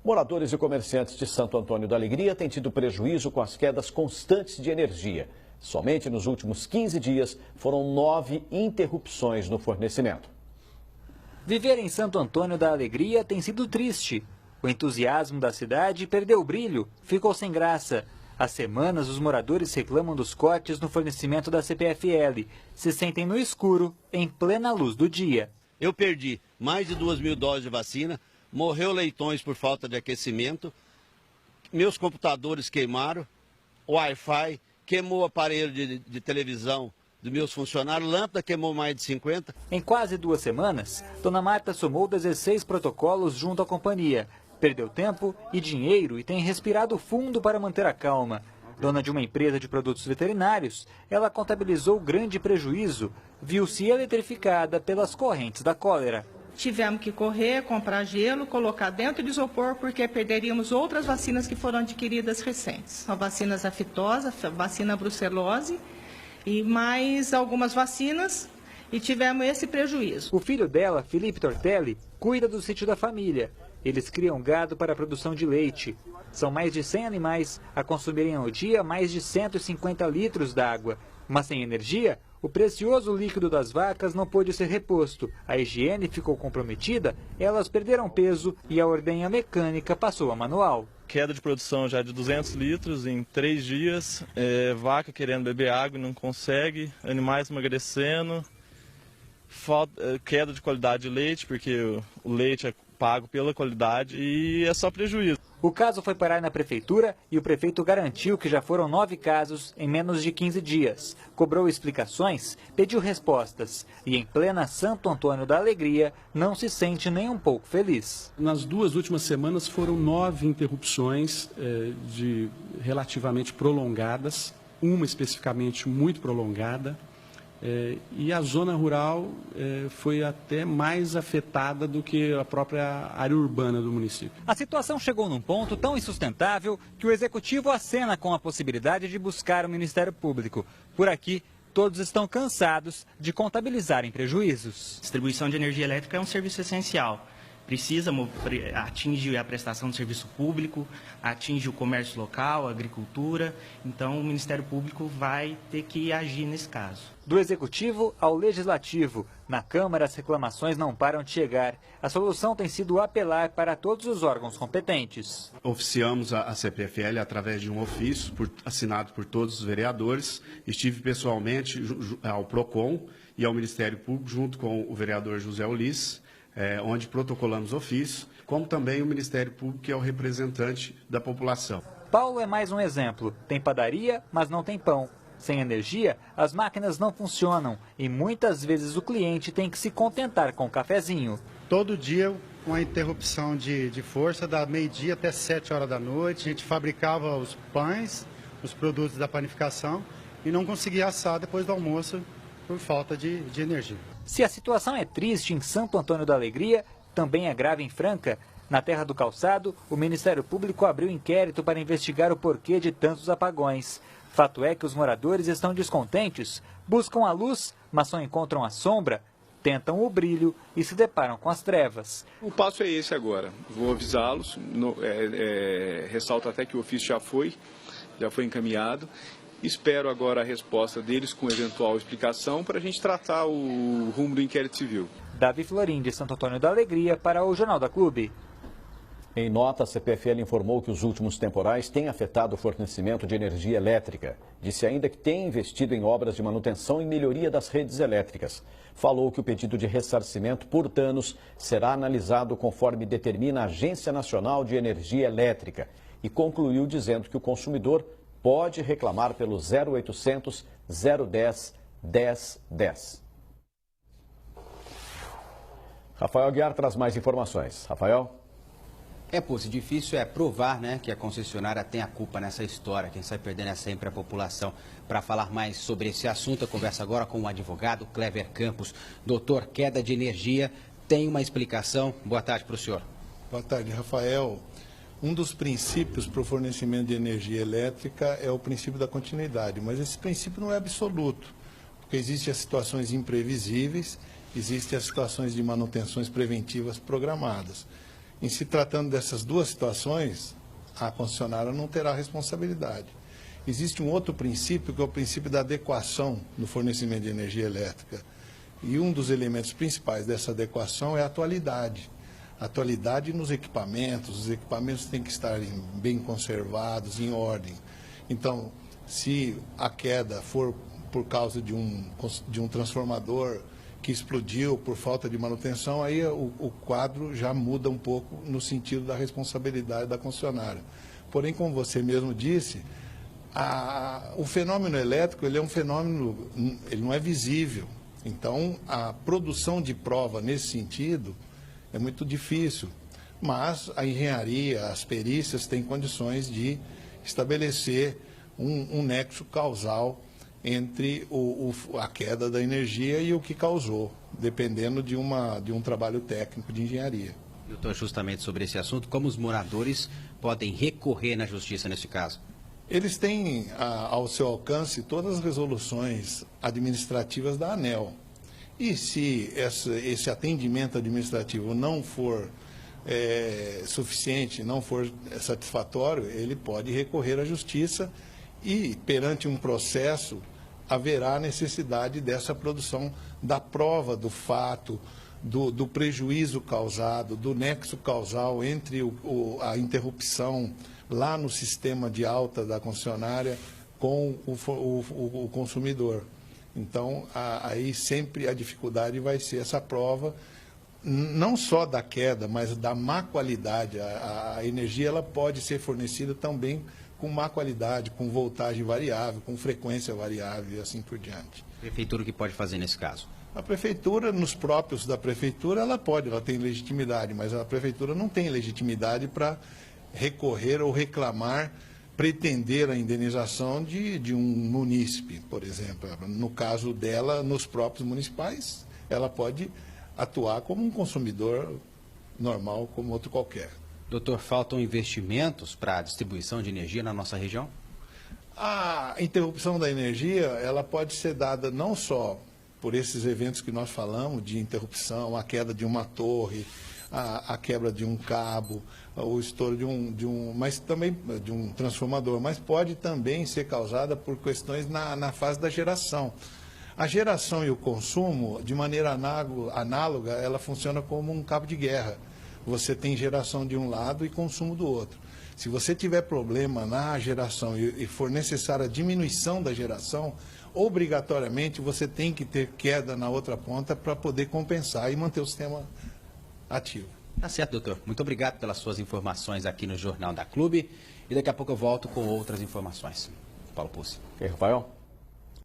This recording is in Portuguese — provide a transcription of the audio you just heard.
Moradores e comerciantes de Santo Antônio da Alegria têm tido prejuízo com as quedas constantes de energia. Somente nos últimos 15 dias foram 9 interrupções no fornecimento. Viver em Santo Antônio da Alegria tem sido triste. O entusiasmo da cidade perdeu o brilho, ficou sem graça. Há semanas, os moradores reclamam dos cortes no fornecimento da CPFL. Se sentem no escuro, em plena luz do dia. Eu perdi mais de 2.000 doses de vacina, morreu leitões por falta de aquecimento, meus computadores queimaram, o Wi-Fi, queimou o aparelho de televisão dos meus funcionários, lâmpada queimou mais de 50. Em quase 2 semanas, Dona Marta somou 16 protocolos junto à companhia. Perdeu tempo e dinheiro e tem respirado fundo para manter a calma. Dona de uma empresa de produtos veterinários, ela contabilizou grande prejuízo, viu-se eletrificada pelas correntes da cólera. Tivemos que correr, comprar gelo, colocar dentro de isopor, porque perderíamos outras vacinas que foram adquiridas recentes. As vacinas aftosa, vacina brucelose e mais algumas vacinas, e tivemos esse prejuízo. O filho dela, Felipe Tortelli, cuida do sítio da família. Eles criam gado para a produção de leite. São mais de 100 animais a consumirem ao dia mais de 150 litros d'água. Mas sem energia, o precioso líquido das vacas não pôde ser reposto. A higiene ficou comprometida, elas perderam peso e a ordenha mecânica passou a manual. Queda de produção já de 200 litros em 3 dias, vaca querendo beber água e não consegue, animais emagrecendo, queda de qualidade de leite, porque o leite é pago pela qualidade e é só prejuízo. O caso foi parar na prefeitura e o prefeito garantiu que já foram 9 casos em menos de 15 dias. Cobrou explicações, pediu respostas e em plena Santo Antônio da Alegria não se sente nem um pouco feliz. Nas 2 últimas semanas foram 9 interrupções relativamente prolongadas, uma especificamente muito prolongada. E a zona rural foi até mais afetada do que a própria área urbana do município. A situação chegou num ponto tão insustentável que o Executivo acena com a possibilidade de buscar o Ministério Público. Por aqui, todos estão cansados de contabilizarem prejuízos. Distribuição de energia elétrica é um serviço essencial. Precisa atingir a prestação de serviço público, atinge o comércio local, a agricultura. Então, o Ministério Público vai ter que agir nesse caso. Do Executivo ao Legislativo, na Câmara as reclamações não param de chegar. A solução tem sido apelar para todos os órgãos competentes. Oficiamos a CPFL através de um ofício assinado por todos os vereadores. Estive pessoalmente ao PROCON e ao Ministério Público, junto com o vereador José Ulisses, onde protocolamos ofício, como também o Ministério Público, que é o representante da população. Paulo é mais um exemplo. Tem padaria, mas não tem pão. Sem energia, as máquinas não funcionam e muitas vezes o cliente tem que se contentar com um cafezinho. Todo dia uma interrupção de força, da meio-dia até 7 horas da noite. A gente fabricava os pães, os produtos da panificação e não conseguia assar depois do almoço por falta de energia. Se a situação é triste em Santo Antônio da Alegria, também é grave em Franca. Na Terra do Calçado, o Ministério Público abriu inquérito para investigar o porquê de tantos apagões. Fato é que os moradores estão descontentes, buscam a luz, mas só encontram a sombra, tentam o brilho e se deparam com as trevas. O passo é esse agora. Vou avisá-los, ressalto até que o ofício já foi encaminhado. Espero agora a resposta deles com eventual explicação para a gente tratar o rumo do inquérito civil. Davi Florim, de Santo Antônio da Alegria, para o Jornal da Clube. Em nota, a CPFL informou que os últimos temporais têm afetado o fornecimento de energia elétrica. Disse ainda que tem investido em obras de manutenção e melhoria das redes elétricas. Falou que o pedido de ressarcimento por danos será analisado conforme determina a Agência Nacional de Energia Elétrica e concluiu dizendo que o consumidor pode reclamar pelo 0800 010 1010. Rafael Aguiar traz mais informações. Rafael? Difícil provar, que a concessionária tem a culpa nessa história. Quem sai perdendo é sempre a população. Para falar mais sobre esse assunto, eu converso agora com o advogado Clever Campos. Doutor, queda de energia, tem uma explicação? Boa tarde para o senhor. Boa tarde, Rafael. Um dos princípios para o fornecimento de energia elétrica é o princípio da continuidade, mas esse princípio não é absoluto, porque existem as situações imprevisíveis, existem as situações de manutenções preventivas programadas. Em se tratando dessas duas situações, a concessionária não terá responsabilidade. Existe um outro princípio, que é o princípio da adequação no fornecimento de energia elétrica. E um dos elementos principais dessa adequação é a atualidade. A atualidade nos equipamentos, os equipamentos têm que estar bem conservados, em ordem. Então, se a queda for por causa de um transformador que explodiu por falta de manutenção, aí o quadro já muda um pouco no sentido da responsabilidade da concessionária. Porém, como você mesmo disse, o fenômeno elétrico, ele é um fenômeno, ele não é visível. Então, a produção de prova nesse sentido é muito difícil. Mas a engenharia, as perícias têm condições de estabelecer um nexo causal entre a queda da energia e o que causou, dependendo de um trabalho técnico de engenharia. Doutor, justamente sobre esse assunto, como os moradores podem recorrer na justiça nesse caso? Eles têm ao seu alcance todas as resoluções administrativas da ANEEL. E se esse atendimento administrativo não for suficiente, não for satisfatório, ele pode recorrer à justiça e, perante um processo, haverá necessidade dessa produção da prova do fato, do prejuízo causado, do nexo causal entre a interrupção lá no sistema de alta da concessionária com o consumidor. Então, aí sempre a dificuldade vai ser essa prova, não só da queda, mas da má qualidade. A energia ela pode ser fornecida também com má qualidade, com voltagem variável, com frequência variável e assim por diante. A prefeitura o que pode fazer nesse caso? A prefeitura, nos próprios da prefeitura, ela tem legitimidade, mas a prefeitura não tem legitimidade para recorrer ou reclamar, pretender a indenização de um munícipe, por exemplo. No caso dela, nos próprios municipais, ela pode atuar como um consumidor normal, como outro qualquer. Doutor, faltam investimentos para a distribuição de energia na nossa região? A interrupção da energia, ela pode ser dada não só por esses eventos que nós falamos, de interrupção, a queda de uma torre, a quebra de um cabo, o estouro mas também de um transformador, mas pode também ser causada por questões na fase da geração. A geração e o consumo, de maneira análoga, ela funciona como um cabo de guerra. Você tem geração de um lado e consumo do outro. Se você tiver problema na geração e for necessária a diminuição da geração, obrigatoriamente você tem que ter queda na outra ponta para poder compensar e manter o sistema ativo. Tá certo, doutor. Muito obrigado pelas suas informações aqui no Jornal da Clube. E daqui a pouco eu volto com outras informações. Paulo Pussi. E aí, Rafael?